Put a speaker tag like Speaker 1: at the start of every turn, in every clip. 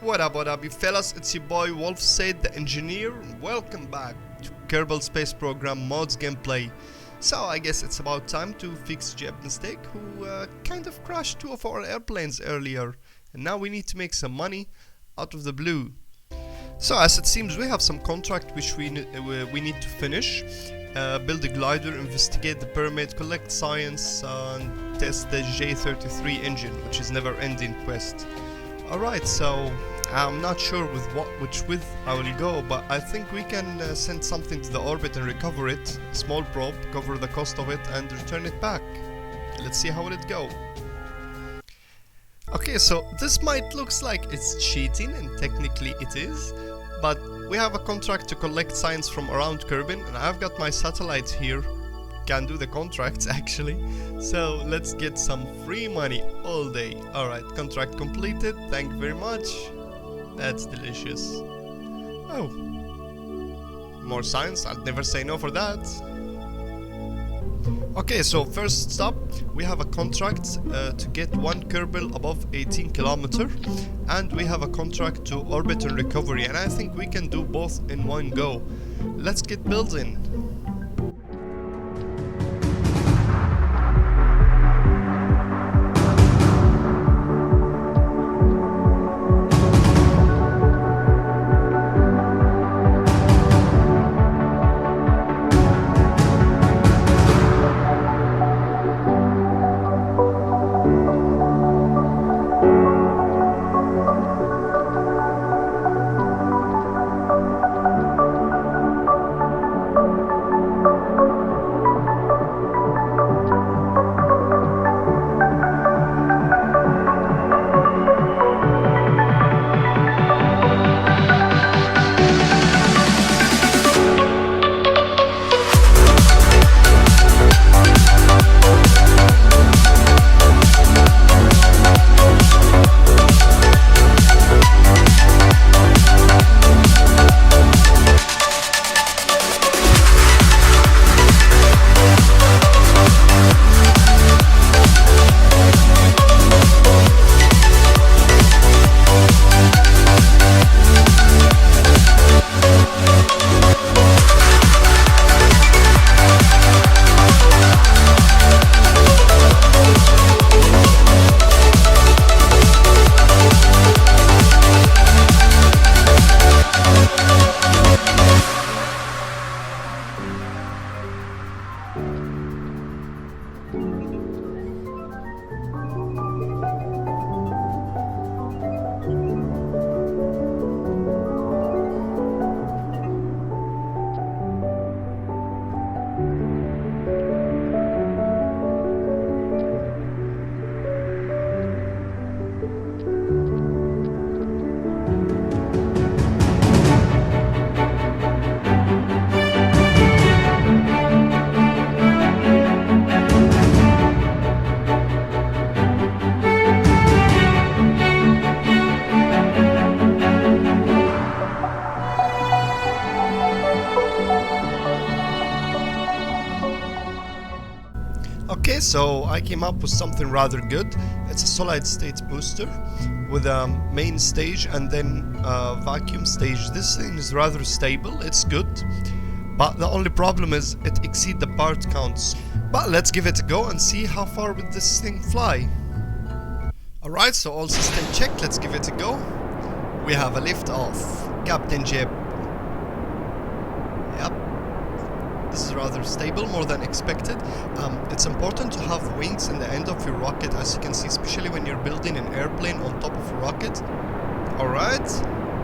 Speaker 1: What up, you fellas? It's your boy Wolf Said the Engineer. Welcome back to Kerbal Space Program Mods gameplay. So I guess it's about time to fix Jeb Mistake, who kind of crashed two of our airplanes earlier, and now we need to make some money out of the blue. So as it seems, we have some contract which we need to finish. Build a glider, investigate the pyramid, collect science, and test the J33 engine, which is never-ending quest. Alright, so I'm not sure which width I will go, but I think we can send something to the orbit and recover it. A small probe, cover the cost of it, and return it back. Let's see how will it go. Okay, so this might looks like it's cheating, and technically it is, but we have a contract to collect science from around Kerbin, and I've got my satellites here. Can do the contracts actually, so let's get some free money all day. Alright, contract completed, thank you very much. That's delicious. Oh, more science, I'd never say no for that. Okay, so first stop, we have a contract to get one Kerbal above 18 km, and we have a contract to orbit and recovery, and I think we can do both in one go. Let's get building. Okay, so I came up with something rather good. It's a solid state booster with a main stage and then a vacuum stage. This thing is rather stable, it's good, but the only problem is it exceeds the part counts. But let's give it a go and see how far will this thing fly. Alright, so all system check, let's give it a go. We have a lift off. Captain Jeb. Yep. This is rather stable, more than expected. It's important to have wings in the end of your rocket, as you can see, especially when you're building an airplane on top of a rocket. Alright,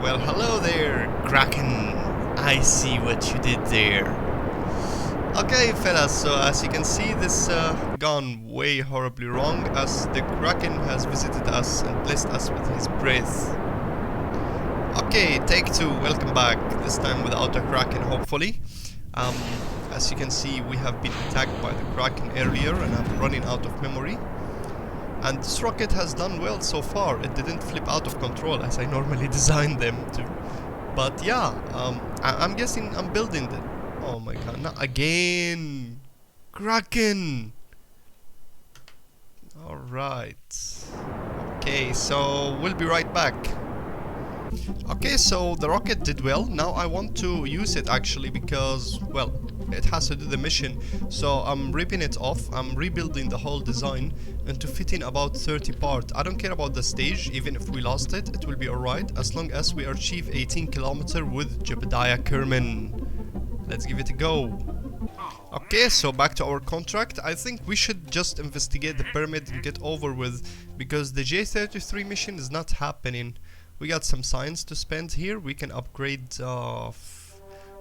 Speaker 1: well hello there, Kraken. I see what you did there. Okay fellas, so as you can see, this gone way horribly wrong, as the Kraken has visited us and blessed us with his breath. Okay, take two, welcome back, this time without a Kraken hopefully. As you can see, we have been attacked by the Kraken earlier and I'm running out of memory. And this rocket has done well so far. It didn't flip out of control as I normally design them to. But yeah, I'm guessing I'm building it. Oh my god, not again! Kraken! Alright. Okay, so we'll be right back. Okay, so the rocket did well. Now I want to use it actually because, well, it has to do the mission. So I'm ripping it off. I'm rebuilding the whole design and to fit in about 30 parts. I don't care about the stage. Even if we lost it, it will be alright as long as we achieve 18 kilometers with Jebediah Kerman. Let's give it a go. Okay, so back to our contract. I think we should just investigate the pyramid and get over with, because the J33 mission is not happening. We got some science to spend here. We can upgrade. I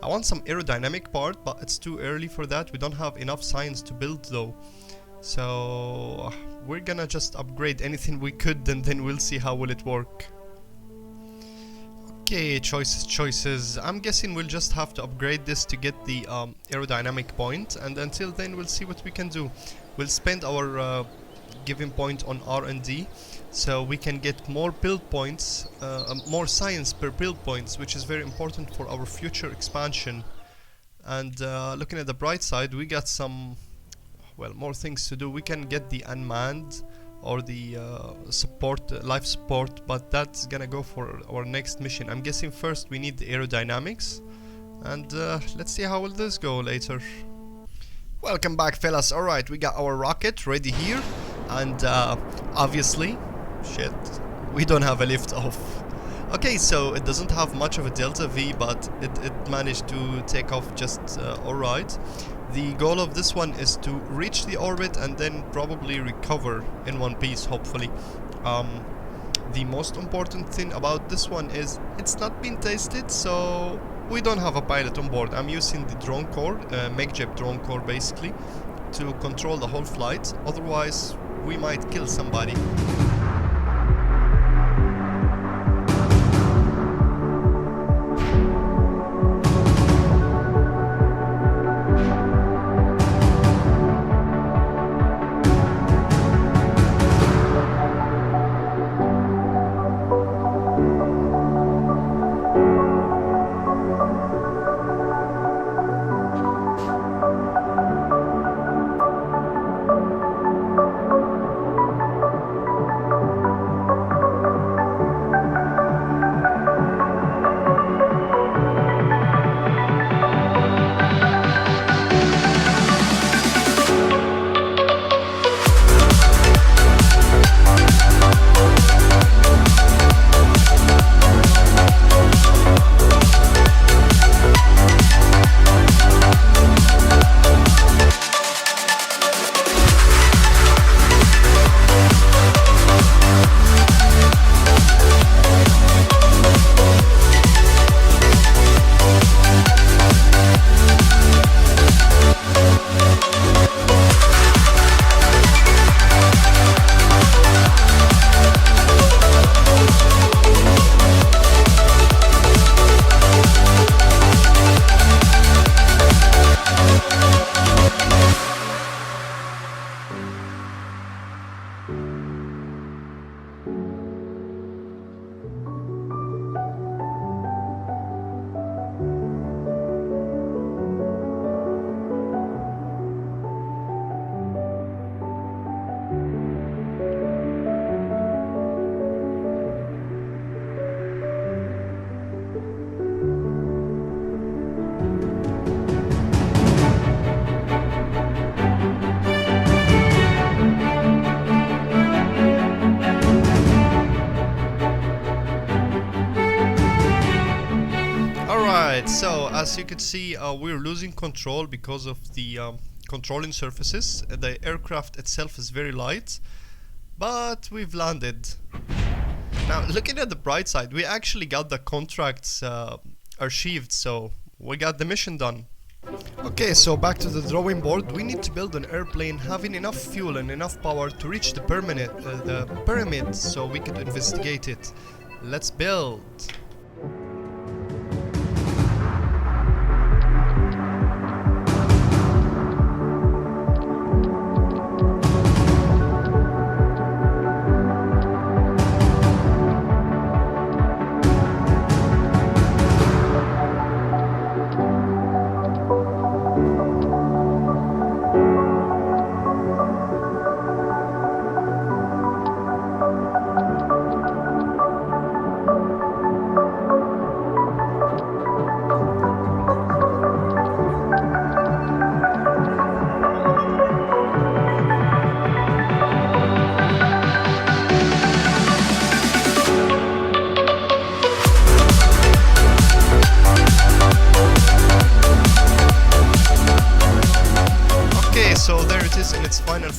Speaker 1: want some aerodynamic part, but it's too early for that. We don't have enough science to build though. So we're gonna just upgrade anything we could, and then we'll see how will it work. Okay, choices. I'm guessing we'll just have to upgrade this to get the aerodynamic point, and until then we'll see what we can do. We'll spend our given point on R&D, so we can get more build points, more science per build points, which is very important for our future expansion. And looking at the bright side, we got some, well, more things to do. We can get the unmanned or the support, life support, but that's gonna go for our next mission. I'm guessing first we need the aerodynamics, and let's see how will this go later. Welcome back, fellas. Alright, we got our rocket ready here, and obviously, shit, we don't have a lift off. Okay, so it doesn't have much of a delta V, but it managed to take off just alright. The goal of this one is to reach the orbit and then probably recover in one piece, hopefully. The most important thing about this one is it's not been tested, so we don't have a pilot on board. I'm using the drone core, MechJeb drone core basically, to control the whole flight. Otherwise, we might kill somebody. So as you can see, we're losing control because of the controlling surfaces. The aircraft itself is very light, but we've landed. Now, looking at the bright side, we actually got the contracts archived, so we got the mission done. Okay, so back to the drawing board. We need to build an airplane having enough fuel and enough power to reach the pyramid so we can investigate it. Let's build.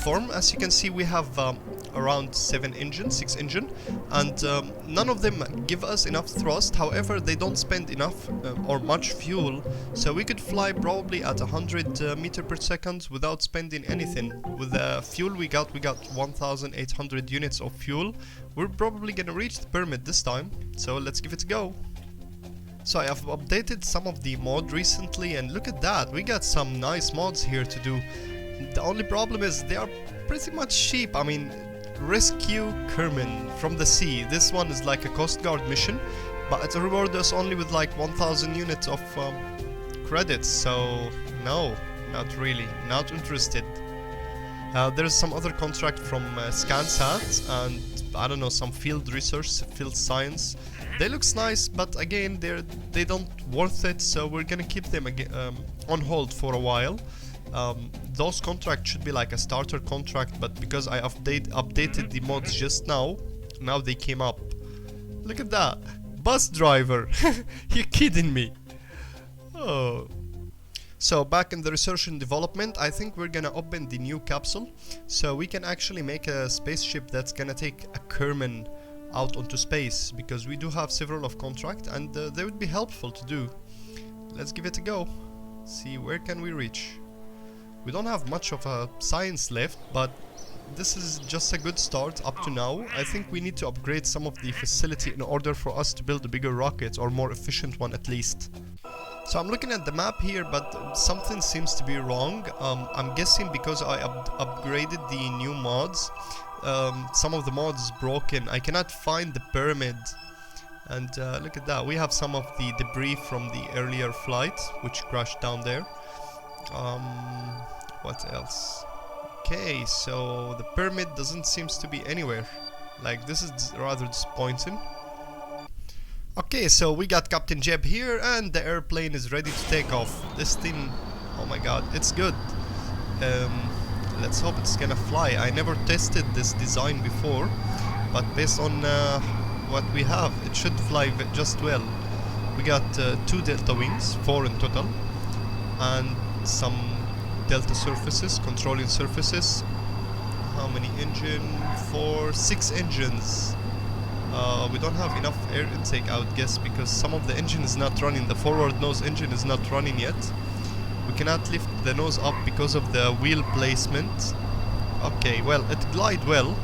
Speaker 1: platform. As you can see, we have around 6 engine, and none of them give us enough thrust. However, they don't spend enough or much fuel, so we could fly probably at 100 meter per second without spending anything. With the fuel we got 1800 units of fuel. We're probably gonna reach the pyramid this time, so let's give it a go. So I have updated some of the mod recently, and look at that, we got some nice mods here to do. The only problem is they are pretty much cheap. I mean, rescue Kerman from the sea. This one is like a Coast Guard mission, but it rewards us only with like 1000 units of credits, so no, not really, not interested. There's some other contract from ScanSat and I don't know, some field research, field science. They looks nice, but again, they don't worth it, so we're gonna keep them on hold for a while. Those contracts should be like a starter contract, but because I updated the mods just now they came up. Look at that, bus driver. You're kidding me. Oh. So back in the research and development, I think we're gonna open the new capsule, so we can actually make a spaceship that's gonna take a Kerman out onto space, because we do have several of contract and they would be helpful to do. Let's give it a go. See, where can we reach? We don't have much of a science left, but this is just a good start up to now. I think we need to upgrade some of the facility in order for us to build a bigger rocket, or more efficient one at least. So I'm looking at the map here, but something seems to be wrong. I'm guessing because I upgraded the new mods. Some of the mods is broken. I cannot find the pyramid. And look at that, we have some of the debris from the earlier flight, which crashed down there. What else? Okay, so the pyramid doesn't seem to be anywhere. Like, this is rather disappointing. Okay, so we got Captain Jeb here, and the airplane is ready to take off. This thing, oh my god, it's good. Let's hope it's gonna fly. I never tested this design before, but based on what we have, it should fly just well. We got 2 delta wings, 4 in total, and some delta surfaces, controlling surfaces. How many engine? 6 engines. We don't have enough air intake, I would guess, because some of the engine is not running. The forward nose engine is not running yet. We cannot lift the nose up because of the wheel placement. Okay, well, it glides well.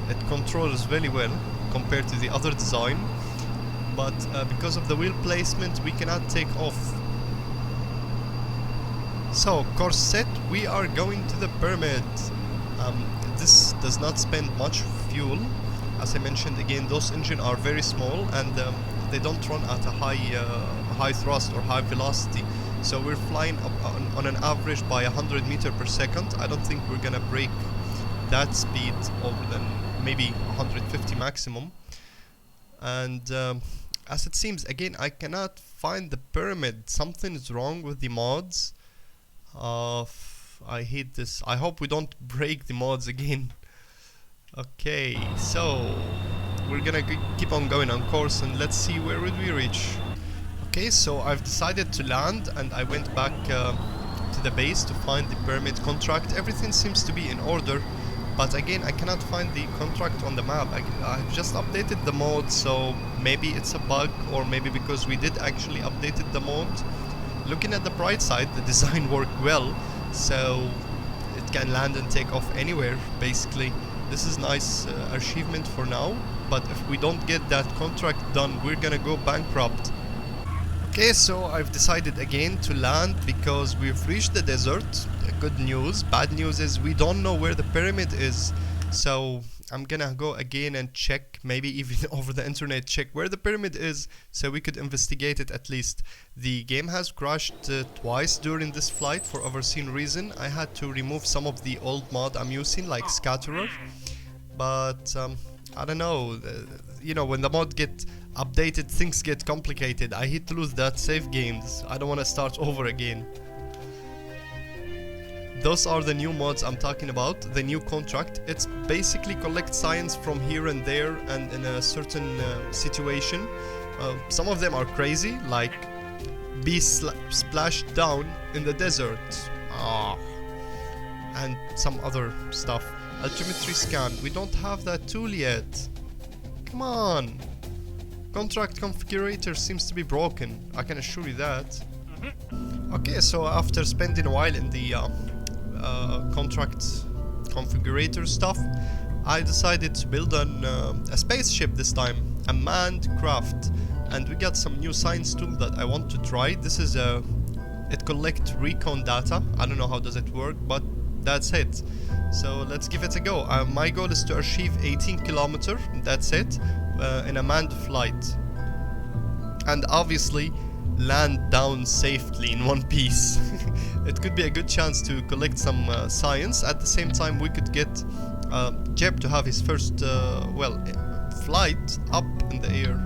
Speaker 1: It controls very well compared to the other design. But because of the wheel placement, we cannot take off. So, course set, we are going to the pyramid. This does not spend much fuel. As I mentioned again, those engines are very small, and they don't run at a high thrust or high velocity. So we're flying up on an average by 100 meter per second. I don't think we're gonna break that speed over than maybe 150 maximum. And as it seems, again, I cannot find the pyramid. Something is wrong with the mods. I hate this. I hope we don't break the mods again. Okay, so we're gonna keep on going on course, and let's see where would we reach. Okay, so I've decided to land, and I went back to the base to find the pyramid contract. Everything seems to be in order, but again, I cannot find the contract on the map. I've just updated the mod, so maybe it's a bug, or maybe because we did actually updated the mod. Looking at the bright side, the design worked well, so it can land and take off anywhere, basically. This is nice achievement for now, but if we don't get that contract done, we're gonna go bankrupt. Okay, so I've decided again to land because we've reached the desert. Good news. Bad news is we don't know where the pyramid is, so I'm gonna go again and check, maybe even over the internet, check where the pyramid is so we could investigate it at least. The game has crashed twice during this flight for unforeseen reason. I had to remove some of the old mod I'm using, like Scatterer, but I don't know, you know, when the mod get updated, things get complicated. I hate to lose that save games. I don't want to start over again. Those are the new mods I'm talking about, the new contract. It's basically collect science from here and there and in a certain situation. Some of them are crazy, like be splashed down in the desert. and some other stuff. Altimetry scan, we don't have that tool yet. Come on. Contract configurator seems to be broken, I can assure you that. Okay, so after spending a while in the contract configurator stuff, I decided to build a spaceship this time, a manned craft, and we got some new science tool that I want to try. This is it collects recon data. I don't know how does it work, but that's it. So let's give it a go. My goal is to achieve 18 kilometers, that's it, in a manned flight, and obviously land down safely in one piece. It could be a good chance to collect some science. At the same time, we could get Jeb to have his first flight up in the air.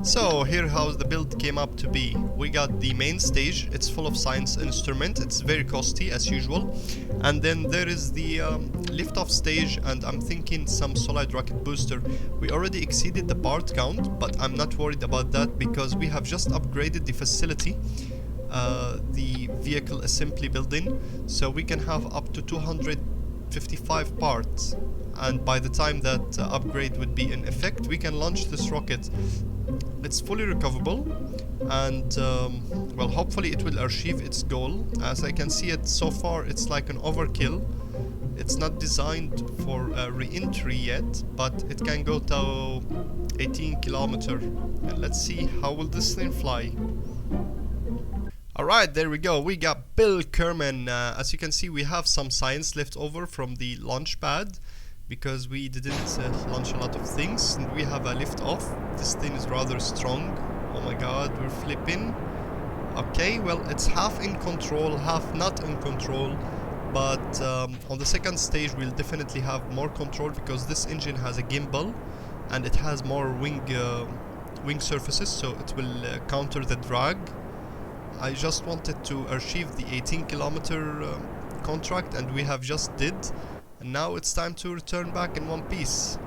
Speaker 1: So here how the build came up to be. We got the main stage, it's full of science instrument, it's very costly as usual, and then there is the liftoff stage, and I'm thinking some solid rocket booster. We already exceeded the part count, but I'm not worried about that because we have just upgraded the facility, the vehicle assembly building, so we can have up to 255 parts, and by the time that upgrade would be in effect, we can launch this rocket. It's fully recoverable, and well, hopefully it will achieve its goal. As I can see it so far, it's like an overkill. It's not designed for re-entry yet, but it can go to 18 kilometers. And let's see how will this thing fly. Alright, there we go. We got Bill Kerman. As you can see, we have some science left over from the launch pad, because we didn't launch a lot of things, and we have a lift off. This thing is rather strong. Oh my god, we're flipping. Okay, well, it's half in control, half not in control, but on the second stage we'll definitely have more control because this engine has a gimbal and it has more wing surfaces, so it will counter the drag. I just wanted to achieve the 18 kilometer contract, and we have just did. And now it's time to return back in one piece.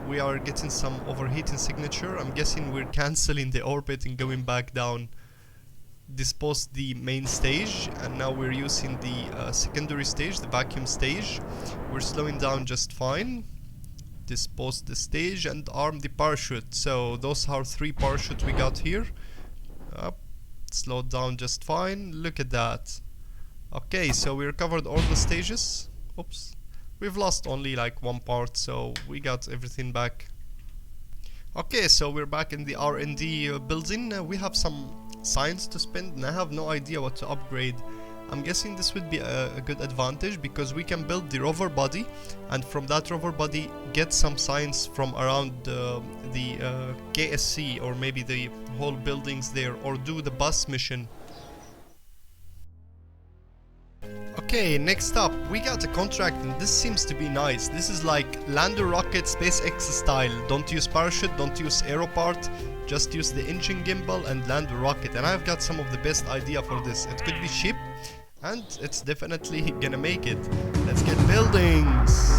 Speaker 1: We are getting some overheating signature. I'm guessing we're cancelling the orbit and going back down. Disposed the main stage, and now we're using the secondary stage, the vacuum stage. We're slowing down just fine. Dispose the stage and arm the parachute. So those are 3 parachutes we got here. Slowed down just fine. Look at that. Okay, so we recovered all the stages. Oops. We've lost only like 1 part, so we got everything back. Okay, so we're back in the R&D building. We have some science to spend, and I have no idea what to upgrade. I'm guessing this would be a good advantage because we can build the rover body, and from that rover body get some science from around the KSC, or maybe the whole buildings there, or do the bus mission. Okay, next up, we got a contract, and this seems to be nice. This is like lander rocket SpaceX style. Don't use parachute, don't use aero part, just use the engine gimbal and land the rocket. And I've got some of the best idea for this. It could be cheap, and it's definitely gonna make it. Let's get buildings!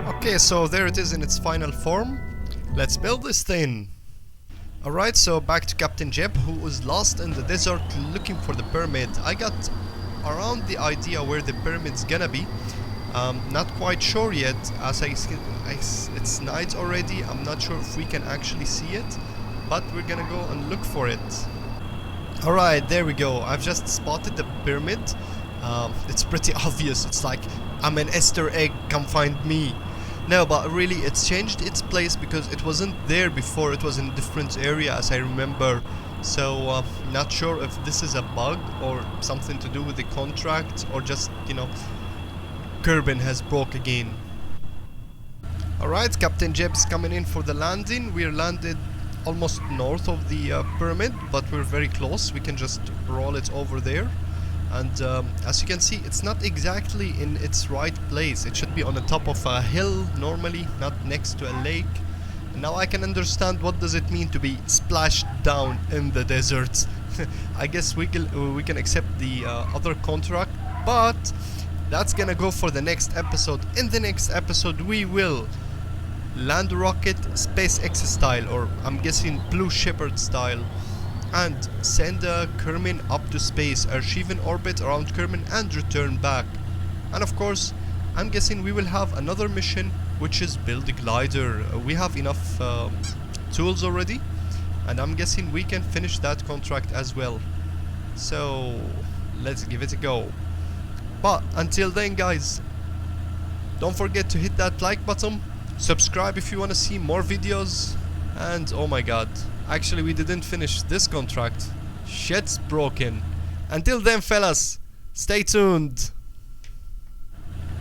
Speaker 1: Okay, so there it is in its final form. Let's build this thing. Alright, so back to Captain Jeb, who was lost in the desert looking for the pyramid. I got around the idea where the pyramid's gonna be. Not quite sure yet, as it's night already. I'm not sure if we can actually see it, but we're gonna go and look for it. Alright, there we go. I've just spotted the pyramid. It's pretty obvious. It's like, I'm an Easter egg, come find me. No, but really it's changed its place because it wasn't there before. It was in a different area, as I remember. So not sure if this is a bug or something to do with the contract, or just, you know, Kerbin has broke again. Alright, Captain Jeb's coming in for the landing. We're landed almost north of the pyramid, but we're very close. We can just roll it over there. And as you can see, it's not exactly in its right place. It should be on the top of a hill normally, not next to a lake. And now I can understand what does it mean to be splashed down in the desert. I guess we can accept the other contract, but that's gonna go for the next episode. In the next episode, we will land a rocket SpaceX style, or I'm guessing Blue Shepard style, and send Kermin up to space, achieve an orbit around Kermin and return back. And of course, I'm guessing we will have another mission, which is build a glider. We have enough tools already, and I'm guessing we can finish that contract as well. So let's give it a go. But until then, guys, don't forget to hit that like button, subscribe if you want to see more videos, and oh my god, actually we didn't finish this contract. Shit's broken. Until then, fellas, stay tuned.